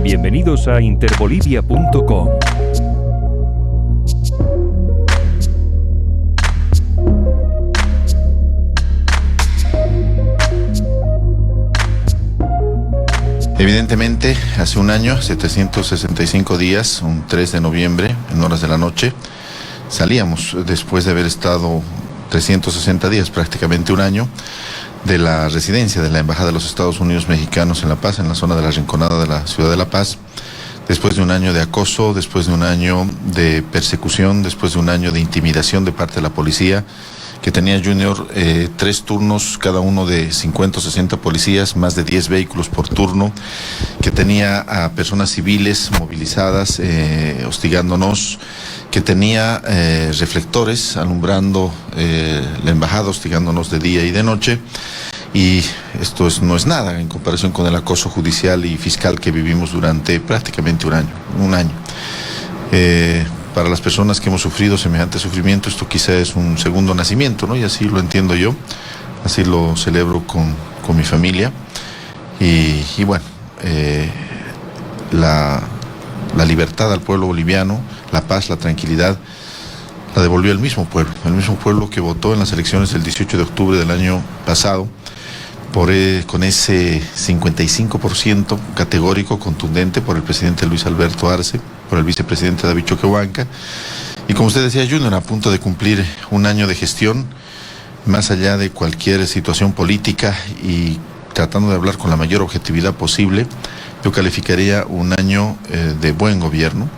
Bienvenidos a interbolivia.com. Evidentemente, hace un año, 765 días, un 3 de noviembre, en horas de la noche, salíamos después de haber estado 360 días, prácticamente un año, de la residencia de la Embajada de los Estados Unidos Mexicanos en La Paz, en la zona de la Rinconada de la ciudad de La Paz, después de un año de acoso, después de un año de persecución, después de un año de intimidación de parte de la policía, que tenía Junior 3 turnos, cada uno de 50 o 60 policías, más de 10 vehículos por turno, que tenía a personas civiles movilizadas, hostigándonos, que tenía reflectores alumbrando la embajada, hostigándonos de día y de noche. Y esto no es nada en comparación con el acoso judicial y fiscal que vivimos durante prácticamente un año. Para las personas que hemos sufrido semejante sufrimiento, esto quizá es un segundo nacimiento, ¿no? Y así lo entiendo yo, así lo celebro con mi familia. Y bueno, la libertad al pueblo boliviano, la paz, la tranquilidad, la devolvió el mismo pueblo que votó en las elecciones del 18 de octubre del año pasado, con ese 55% categórico, contundente, por el presidente Luis Alberto Arce, por el vicepresidente David Choquehuanca, y como usted decía, Junior, a punto de cumplir un año de gestión, más allá de cualquier situación política y tratando de hablar con la mayor objetividad posible, yo calificaría un año de buen gobierno.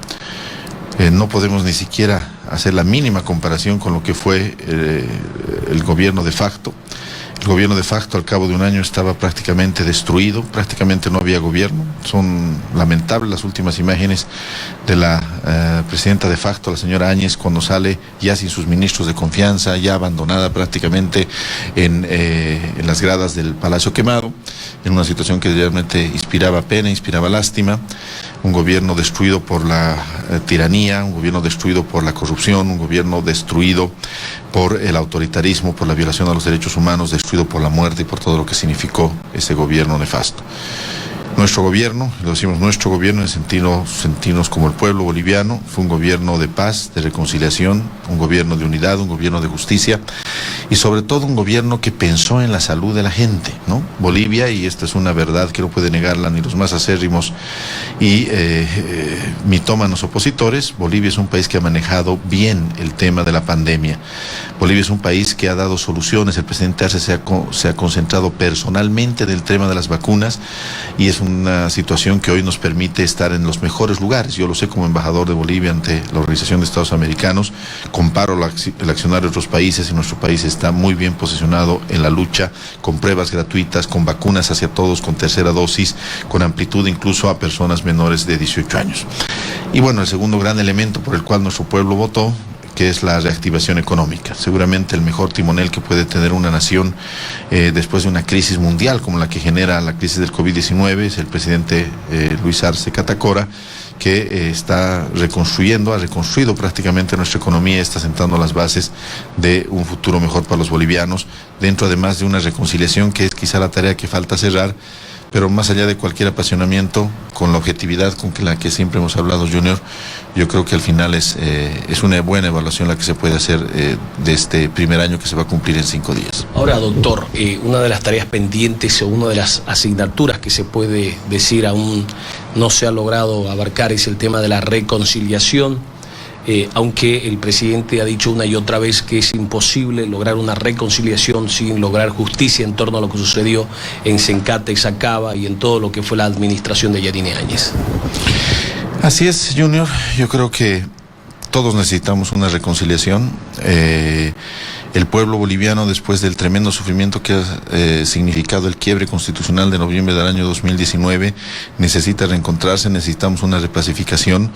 No podemos ni siquiera hacer la mínima comparación con lo que fue el gobierno de facto. El gobierno de facto al cabo de un año estaba prácticamente destruido, prácticamente no había gobierno. Son lamentables las últimas imágenes de la presidenta de facto, la señora Áñez, cuando sale ya sin sus ministros de confianza, ya abandonada prácticamente en las gradas del Palacio Quemado, en una situación que realmente inspiraba pena, inspiraba lástima. Un gobierno destruido por la tiranía, un gobierno destruido por la corrupción, un gobierno destruido por el autoritarismo, por la violación a los derechos humanos, destruido por la muerte y por todo lo que significó ese gobierno nefasto. Nuestro gobierno, lo decimos nuestro gobierno en sentirnos como el pueblo boliviano, fue un gobierno de paz, de reconciliación, un gobierno de unidad, un gobierno de justicia y sobre todo un gobierno que pensó en la salud de la gente, ¿no? Bolivia, y esta es una verdad que no puede negarla ni los más acérrimos y mitómanos opositores, Bolivia es un país que ha manejado bien el tema de la pandemia. Bolivia es un país que ha dado soluciones, el presidente Arce se ha concentrado personalmente en el tema de las vacunas y es una situación que hoy nos permite estar en los mejores lugares. Yo lo sé como embajador de Bolivia ante la Organización de Estados Americanos, comparo el accionar de otros países y nuestro país está muy bien posicionado en la lucha, con pruebas gratuitas, con vacunas hacia todos, con tercera dosis, con amplitud incluso a personas menores de 18 años. Y bueno, el segundo gran elemento por el cual nuestro pueblo votó, que es la reactivación económica. Seguramente el mejor timonel que puede tener una nación después de una crisis mundial como la que genera la crisis del COVID-19 es el presidente Luis Arce Catacora, que está ha reconstruido prácticamente nuestra economía, está sentando las bases de un futuro mejor para los bolivianos, dentro además de una reconciliación que es quizá la tarea que falta cerrar, pero más allá de cualquier apasionamiento, con la objetividad con la que siempre hemos hablado, Junior, yo creo que al final es una buena evaluación la que se puede hacer de este primer año que se va a cumplir en 5 días. Ahora, doctor, una de las tareas pendientes o una de las asignaturas que se puede decir aún no se ha logrado abarcar es el tema de la reconciliación. Aunque el presidente ha dicho una y otra vez que es imposible lograr una reconciliación sin lograr justicia en torno a lo que sucedió en Sencata y Sacaba y en todo lo que fue la administración de Yanine Áñez. Así es, Junior, yo creo que todos necesitamos una reconciliación. El pueblo boliviano, después del tremendo sufrimiento que ha significado el quiebre constitucional de noviembre del año 2019, necesita reencontrarse, necesitamos una repacificación.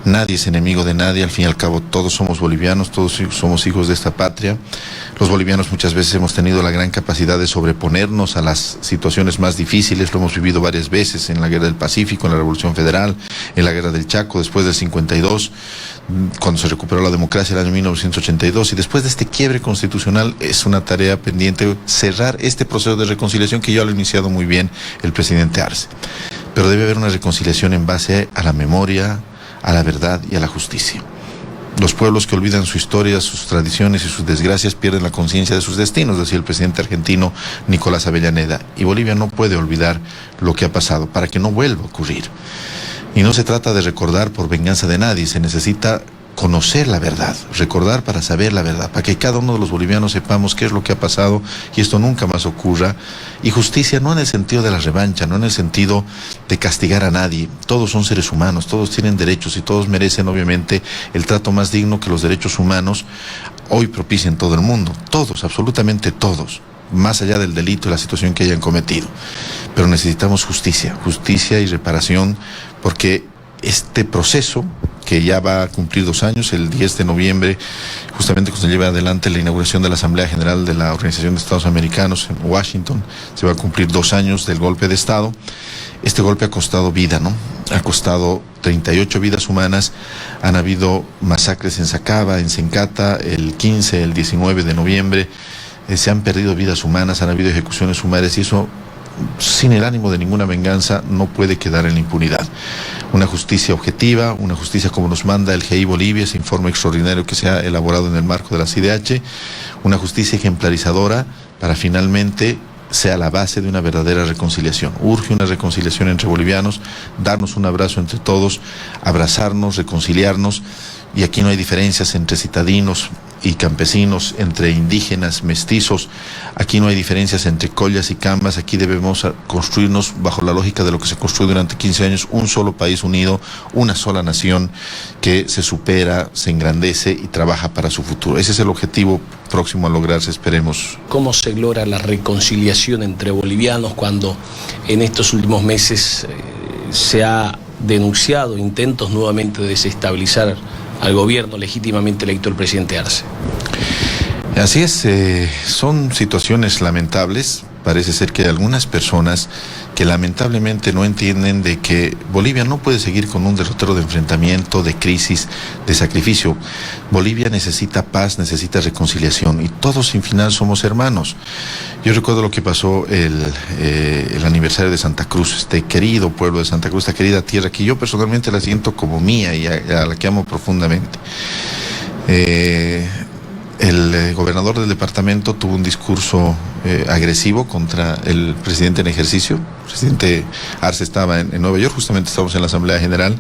Nadie es enemigo de nadie, al fin y al cabo todos somos bolivianos, todos somos hijos de esta patria. Los bolivianos muchas veces hemos tenido la gran capacidad de sobreponernos a las situaciones más difíciles, lo hemos vivido varias veces en la Guerra del Pacífico, en la Revolución Federal, en la Guerra del Chaco, después del 52, cuando se recuperó la democracia en el año 1982, y después de este quiebre constitucional es una tarea pendiente cerrar este proceso de reconciliación que ya lo ha iniciado muy bien el presidente Arce. pero debe haber una reconciliación en base a la memoria, a la verdad y a la justicia. Los pueblos que olvidan su historia, sus tradiciones y sus desgracias pierden la conciencia de sus destinos, decía el presidente argentino Nicolás Avellaneda. Y Bolivia no puede olvidar lo que ha pasado para que no vuelva a ocurrir. Y no se trata de recordar por venganza de nadie, se necesita conocer la verdad, recordar para saber la verdad, para que cada uno de los bolivianos sepamos qué es lo que ha pasado y esto nunca más ocurra. Y justicia no en el sentido de la revancha, no en el sentido de castigar a nadie. Todos son seres humanos, todos tienen derechos y todos merecen obviamente el trato más digno que los derechos humanos hoy propician todo el mundo. Todos, absolutamente todos, más allá del delito y la situación que hayan cometido. Pero necesitamos justicia, justicia y reparación, porque este proceso, que ya va a cumplir 2 años, el 10 de noviembre, justamente cuando se lleva adelante la inauguración de la Asamblea General de la Organización de Estados Americanos en Washington, se va a cumplir 2 años del golpe de Estado. Este golpe ha costado vida, ¿no? Ha costado 38 vidas humanas, han habido masacres en Sacaba, en Sencata, el 15, el 19 de noviembre, se han perdido vidas humanas, han habido ejecuciones sumarias y eso, sin el ánimo de ninguna venganza, no puede quedar en la impunidad. Una justicia objetiva, una justicia como nos manda el GI Bolivia, ese informe extraordinario que se ha elaborado en el marco de la CIDH, una justicia ejemplarizadora para finalmente sea la base de una verdadera reconciliación. Urge una reconciliación entre bolivianos, darnos un abrazo entre todos, abrazarnos, reconciliarnos, y aquí no hay diferencias entre citadinos y campesinos, entre indígenas, mestizos, aquí no hay diferencias entre collas y cambas, aquí debemos construirnos bajo la lógica de lo que se construyó durante 15 años, un solo país unido, una sola nación que se supera, se engrandece y trabaja para su futuro. Ese es el objetivo próximo a lograrse, esperemos. ¿Cómo se logra la reconciliación entre bolivianos cuando en estos últimos meses se ha denunciado intentos nuevamente de desestabilizar al gobierno legítimamente electo el presidente Arce? Así es, son situaciones lamentables. Parece ser que hay algunas personas que lamentablemente no entienden de que Bolivia no puede seguir con un derrotero de enfrentamiento, de crisis, de sacrificio. Bolivia necesita paz, necesita reconciliación y todos sin final somos hermanos. Yo recuerdo lo que pasó el aniversario de Santa Cruz, este querido pueblo de Santa Cruz, esta querida tierra que yo personalmente la siento como mía y a la que amo profundamente. El gobernador del departamento tuvo un discurso agresivo contra el presidente en ejercicio. El presidente Arce estaba en Nueva York, justamente estábamos en la Asamblea General,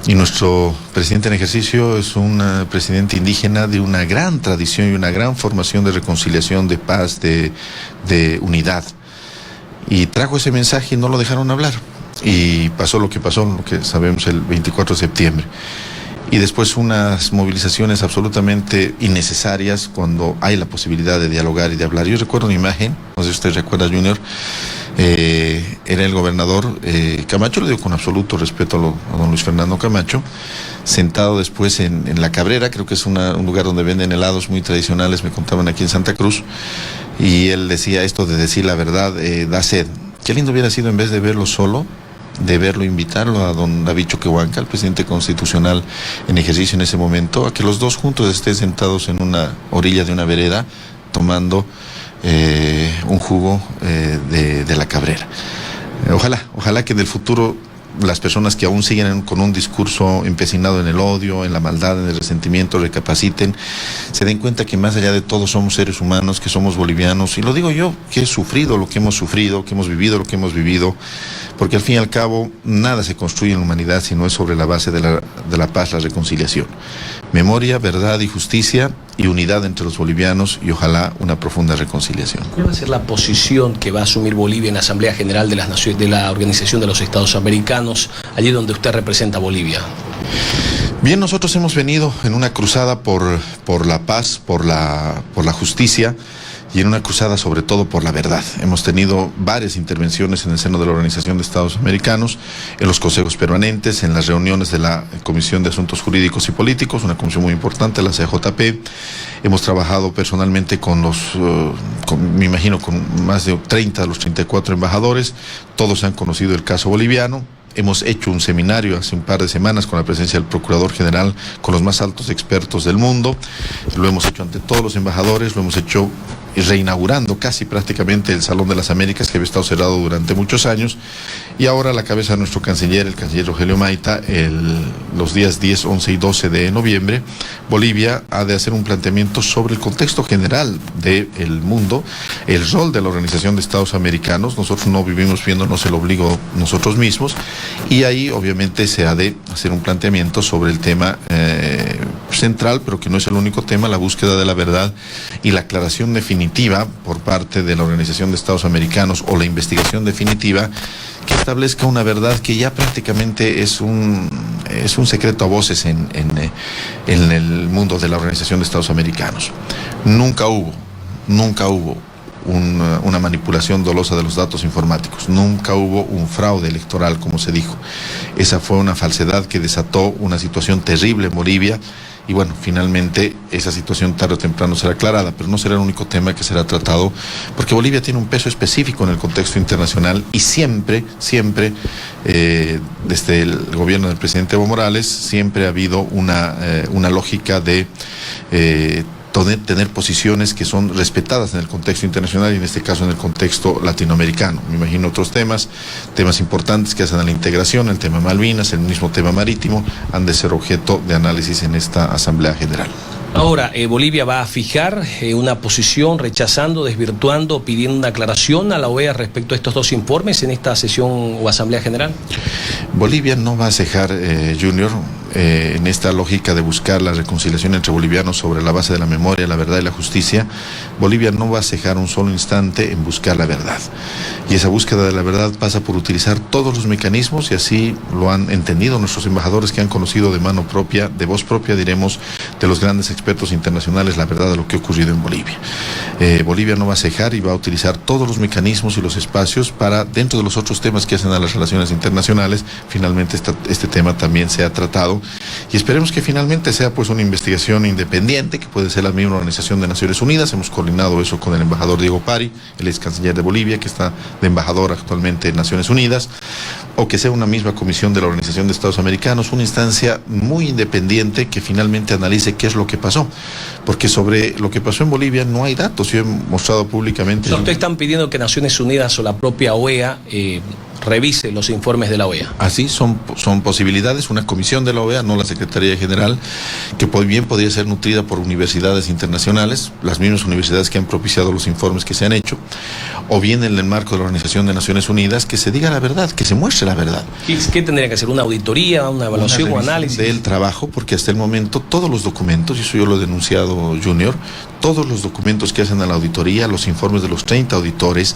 y nuestro presidente en ejercicio es un presidente indígena de una gran tradición y una gran formación de reconciliación, de paz, de unidad. Y trajo ese mensaje y no lo dejaron hablar. Y pasó lo que sabemos el 24 de septiembre. Y después unas movilizaciones absolutamente innecesarias cuando hay la posibilidad de dialogar y de hablar. Yo recuerdo una imagen, no sé si usted recuerda, Junior, era el gobernador Camacho, le digo con absoluto respeto a don Luis Fernando Camacho, sentado después en La Cabrera, creo que es un lugar donde venden helados muy tradicionales, me contaban aquí en Santa Cruz, y él decía esto de decir la verdad, da sed. Qué lindo hubiera sido en vez de verlo solo, de verlo, invitarlo a don David Choquehuanca, el presidente constitucional en ejercicio en ese momento, a que los dos juntos estén sentados en una orilla de una vereda tomando un jugo de La Cabrera. Ojalá que en el futuro las personas que aún siguen con un discurso empecinado en el odio, en la maldad, en el resentimiento, recapaciten, se den cuenta que más allá de todo somos seres humanos, que somos bolivianos, y lo digo yo, que he sufrido lo que hemos sufrido, que hemos vivido lo que hemos vivido, porque al fin y al cabo nada se construye en la humanidad si no es sobre la base de la paz, la reconciliación. Memoria, verdad y justicia y unidad entre los bolivianos y ojalá una profunda reconciliación. ¿Cuál va a ser la posición que va a asumir Bolivia en la Asamblea General de las Naciones, de la Organización de los Estados Americanos, allí donde usted representa a Bolivia? Bien, nosotros hemos venido en una cruzada por la paz, por la justicia, y en una cruzada sobre todo por la verdad. Hemos tenido varias intervenciones en el seno de la Organización de Estados Americanos, en los consejos permanentes, en las reuniones de la Comisión de Asuntos Jurídicos y Políticos, una comisión muy importante, la CJP. Hemos trabajado personalmente con me imagino, con más de 30 de los 34 embajadores. Todos han conocido el caso boliviano. Hemos hecho un seminario hace un par de semanas con la presencia del Procurador General, con los más altos expertos del mundo. Lo hemos hecho ante todos los embajadores, lo hemos hecho reinaugurando casi prácticamente el Salón de las Américas, que había estado cerrado durante muchos años, y ahora a la cabeza de nuestro canciller, el canciller Rogelio Maita, los días 10, 11 y 12 de noviembre, Bolivia ha de hacer un planteamiento sobre el contexto general del mundo, el rol de la Organización de Estados Americanos. Nosotros no vivimos viéndonos el ombligo nosotros mismos, y ahí obviamente se ha de hacer un planteamiento sobre el tema central, pero que no es el único tema, la búsqueda de la verdad y la aclaración definitiva por parte de la Organización de Estados Americanos, o la investigación definitiva que establezca una verdad que ya prácticamente es un secreto a voces en el mundo de la Organización de Estados Americanos. Nunca hubo una manipulación dolosa de los datos informáticos, nunca hubo un fraude electoral, como se dijo. Esa fue una falsedad que desató una situación terrible en Bolivia, y bueno, finalmente esa situación tarde o temprano será aclarada, pero no será el único tema que será tratado, porque Bolivia tiene un peso específico en el contexto internacional, y siempre, desde el gobierno del presidente Evo Morales, siempre ha habido una lógica de tener posiciones que son respetadas en el contexto internacional, y en este caso en el contexto latinoamericano. Me imagino otros temas importantes que hacen a la integración, el tema Malvinas, el mismo tema marítimo, han de ser objeto de análisis en esta Asamblea General. Ahora, Bolivia va a fijar una posición rechazando, desvirtuando, pidiendo una aclaración a la OEA respecto a estos dos informes en esta sesión o Asamblea General. Bolivia no va a cejar, Junior, en esta lógica de buscar la reconciliación entre bolivianos sobre la base de la memoria, la verdad y la justicia. Bolivia no va a cejar un solo instante en buscar la verdad. Y esa búsqueda de la verdad pasa por utilizar todos los mecanismos, y así lo han entendido nuestros embajadores, que han conocido de mano propia, de voz propia, diremos, de los grandes expertos internacionales, la verdad de lo que ha ocurrido en Bolivia. Bolivia no va a cejar y va a utilizar todos los mecanismos y los espacios para, dentro de los otros temas que hacen a las relaciones internacionales, finalmente este tema también sea tratado, y esperemos que finalmente sea pues una investigación independiente, que puede ser la misma Organización de Naciones Unidas. Hemos coordinado eso con el embajador Diego Pari, el ex canciller de Bolivia, que está de embajador actualmente en Naciones Unidas, o que sea una misma comisión de la Organización de Estados Americanos, una instancia muy independiente que finalmente analice qué es lo que pasó, porque sobre lo que pasó en Bolivia no hay datos. Yo he mostrado públicamente... ¿Ustedes están pidiendo que Naciones Unidas o la propia OEA revise los informes de la OEA? Así son posibilidades, una comisión de la OEA, no la Secretaría General, que bien podría ser nutrida por universidades internacionales, las mismas universidades que han propiciado los informes que se han hecho, o bien en el marco de la Organización de Naciones Unidas, que se diga la verdad, que se muestre la verdad. ¿Qué tendría que hacer? ¿Una auditoría, una evaluación o análisis? Del trabajo, porque hasta el momento todos los documentos, y eso yo lo he denunciado, Junior, todos los documentos que hacen a la auditoría, los informes de los 30 auditores,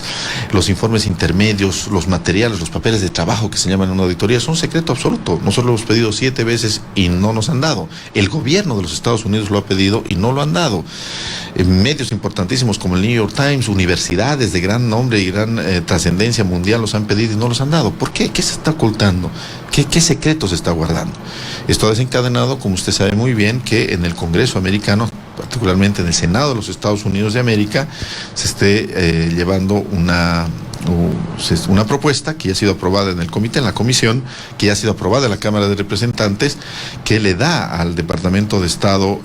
los informes intermedios, los materiales, los papeles de trabajo que se llaman en una auditoría, son secreto absoluto. Nosotros lo hemos pedido 7 veces y no nos han dado. El gobierno de los Estados Unidos lo ha pedido y no lo han dado. Medios importantísimos como el New York Times, universidades de gran nombre y gran trascendencia mundial los han pedido y no los han dado. ¿Por qué? ¿Qué se está ocultando? ¿Qué secreto se está guardando? Esto ha desencadenado, como usted sabe muy bien, que en el Congreso americano, particularmente en el Senado de los Estados Unidos de América, se esté llevando una propuesta que ya ha sido aprobada en el comité, en la comisión, que ya ha sido aprobada en la Cámara de Representantes, que le da al Departamento de Estado,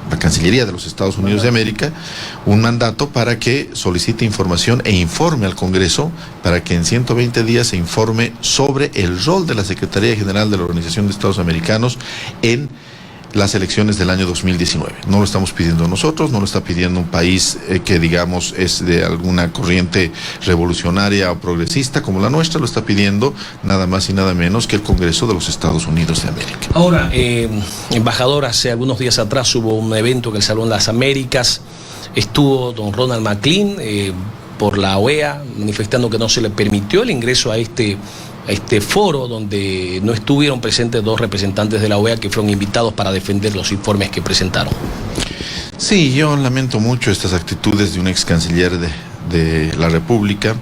la Cancillería de los Estados Unidos de América, un mandato para que solicite información e informe al Congreso, para que en 120 días se informe sobre el rol de la Secretaría General de la Organización de Estados Americanos en las elecciones del año 2019. No lo estamos pidiendo nosotros, no lo está pidiendo un país que digamos es de alguna corriente revolucionaria o progresista como la nuestra, lo está pidiendo nada más y nada menos que el Congreso de los Estados Unidos de América. Ahora, embajador, hace algunos días atrás hubo un evento en el Salón de las Américas, estuvo don Ronald McLean por la OEA manifestando que no se le permitió el ingreso a este foro, donde no estuvieron presentes 2 representantes de la OEA que fueron invitados para defender los informes que presentaron. Sí, yo lamento mucho estas actitudes de un ex canciller de la República.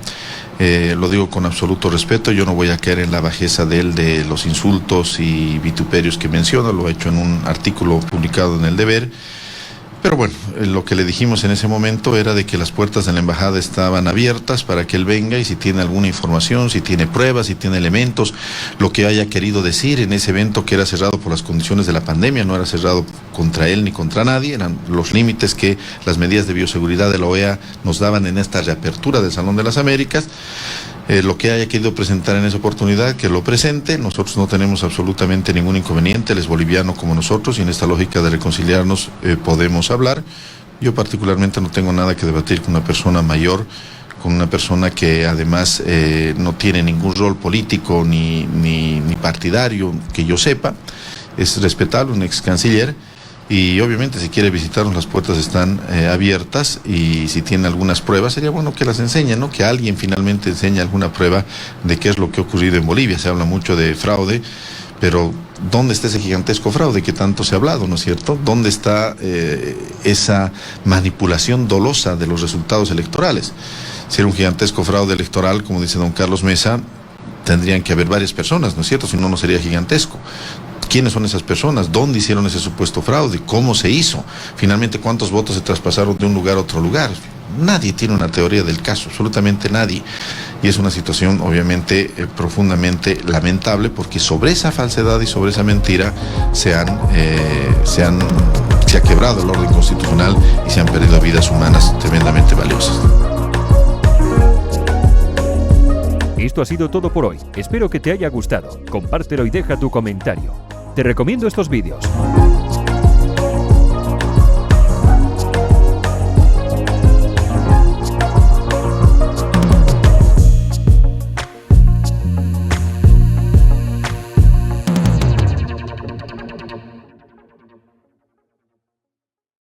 Lo digo con absoluto respeto. Yo no voy a caer en la bajeza de él, de los insultos y vituperios que menciona. Lo ha hecho en un artículo publicado en El Deber. Pero bueno, lo que le dijimos en ese momento era de que las puertas de la embajada estaban abiertas para que él venga y si tiene alguna información, si tiene pruebas, si tiene elementos, lo que haya querido decir en ese evento que era cerrado por las condiciones de la pandemia, no era cerrado contra él ni contra nadie, eran los límites que las medidas de bioseguridad de la OEA nos daban en esta reapertura del Salón de las Américas. Lo que haya querido presentar en esa oportunidad, que lo presente. Nosotros no tenemos absolutamente ningún inconveniente, él es boliviano como nosotros y en esta lógica de reconciliarnos podemos hablar. Yo particularmente no tengo nada que debatir con una persona mayor, con una persona que además no tiene ningún rol político ni partidario que yo sepa, es respetable, un ex canciller. Y obviamente si quiere visitarnos las puertas están abiertas y si tiene algunas pruebas sería bueno que las enseñe, ¿no? Que alguien finalmente enseñe alguna prueba de qué es lo que ha ocurrido en Bolivia. Se habla mucho de fraude, pero ¿dónde está ese gigantesco fraude que tanto se ha hablado, ¿no es cierto? ¿Dónde está esa manipulación dolosa de los resultados electorales? Si era un gigantesco fraude electoral, como dice don Carlos Mesa, tendrían que haber varias personas, ¿no es cierto? Si no, no sería gigantesco. ¿Quiénes son esas personas? ¿Dónde hicieron ese supuesto fraude? ¿Cómo se hizo? Finalmente, ¿cuántos votos se traspasaron de un lugar a otro lugar? Nadie tiene una teoría del caso, absolutamente nadie. Y es una situación obviamente profundamente lamentable porque sobre esa falsedad y sobre esa mentira se ha quebrado el orden constitucional y se han perdido vidas humanas tremendamente valiosas. Esto ha sido todo por hoy. Espero que te haya gustado. Compártelo y deja tu comentario. Te recomiendo estos vídeos.